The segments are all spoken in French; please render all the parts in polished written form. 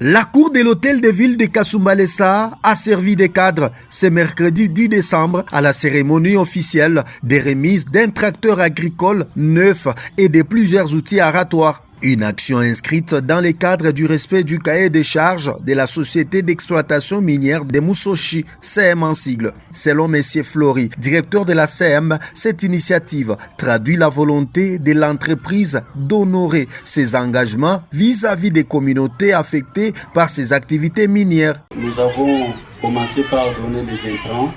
La cour de l'hôtel de ville de Kasumbalesa a servi de cadre ce mercredi 10 décembre à la cérémonie officielle des remises d'un tracteur agricole neuf et de plusieurs outils aratoires. Une action inscrite dans le cadre du respect du cahier des charges de la société d'exploitation minière de Musoshi, CM en sigle. Selon M. Flory, directeur de la CM, cette initiative traduit la volonté de l'entreprise d'honorer ses engagements vis-à-vis des communautés affectées par ses activités minières. Nous avons commencé par donner les intrants.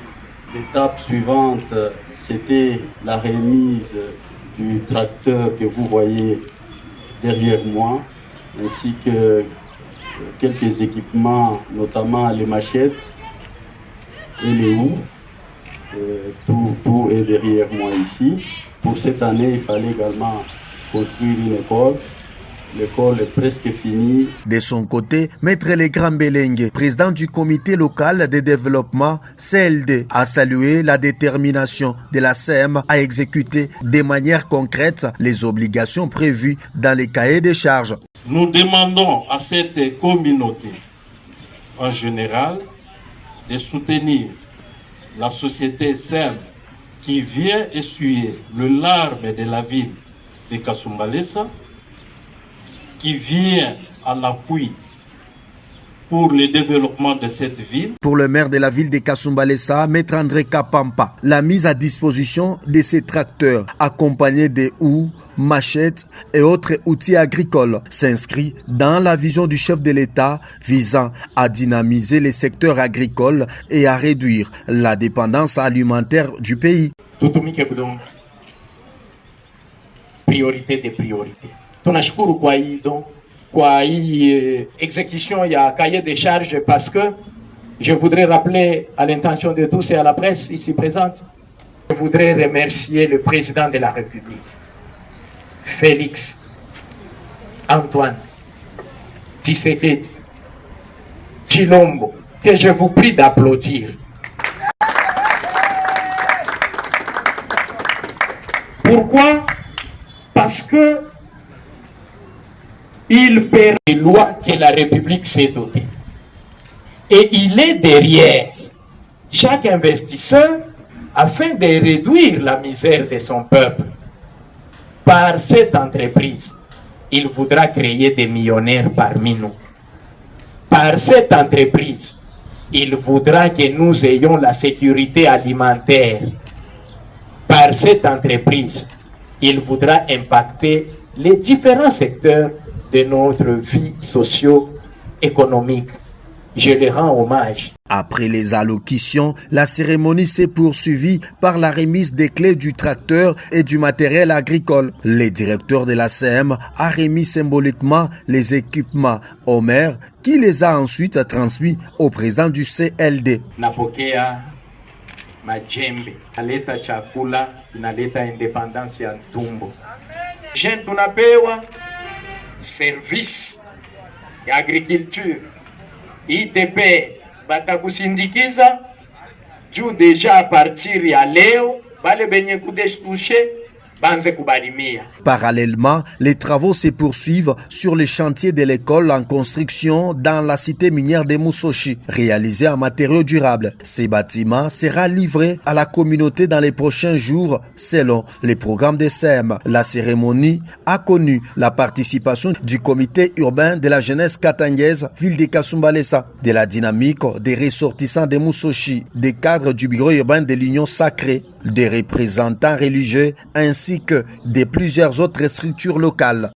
L'étape suivante, c'était la remise du tracteur que vous voyez derrière moi, ainsi que quelques équipements, notamment les machettes et les houes. Tout est derrière moi ici. Pour cette année, il fallait également construire une école. L'école est presque finie. De son côté, Maître Legrand Belengue, président du comité local de développement CLD, a salué la détermination de la CM à exécuter de manière concrète les obligations prévues dans les cahiers des charges. Nous demandons à cette communauté en général de soutenir la société CM qui vient essuyer le larme de la ville de Kasumbalesa, qui vient à l'appui pour le développement de cette ville. Pour le maire de la ville de Kasumbalesa, Maître André Kapampa, la mise à disposition de ces tracteurs, accompagnés des houes, machettes et autres outils agricoles, s'inscrit dans la vision du chef de l'État visant à dynamiser les secteurs agricoles et à réduire la dépendance alimentaire du pays. Priorité des priorités. Tunashukuru kwa hii exécution ya cahier des charges parce que je voudrais rappeler à l'intention de tous et à la presse ici présente, je voudrais remercier le président de la République, Félix Antoine Tshisekedi Tshilombo, que je vous prie d'applaudir. Pourquoi? Parce que il perd les lois que la République s'est dotée. Et il est derrière chaque investisseur afin de réduire la misère de son peuple. Par cette entreprise, il voudra créer des millionnaires parmi nous. Par cette entreprise, il voudra que nous ayons la sécurité alimentaire. Par cette entreprise, il voudra impacter les différents secteurs de notre vie socio-économique. Je les rends hommage. Après les allocutions, la cérémonie s'est poursuivie par la remise des clés du tracteur et du matériel agricole. Le directeur de la CM a remis symboliquement les équipements au maire qui les a ensuite transmis au président du CLD. Napokea majembe, inaleta chakula, inaleta independance ya tumbo. Jeune tunapewa service ya agriculture. ITP batakusindikiza juu deja a partir ya leo bale benye kudeshtushe banze kubalimia. Parallèlement, les travaux se poursuivent sur les chantiers de l'école en construction dans la cité minière de Musoshi, réalisé en matériaux durables. Ces bâtiments sera livré à la communauté dans les prochains jours selon les programmes de CM. La cérémonie a connu la participation du comité urbain de la jeunesse katangnaise, ville de Kasumbalesa, de la dynamique des ressortissants de Musoshi, des cadres du bureau urbain de l'Union sacrée, des représentants religieux ainsi que de plusieurs autres structures locales.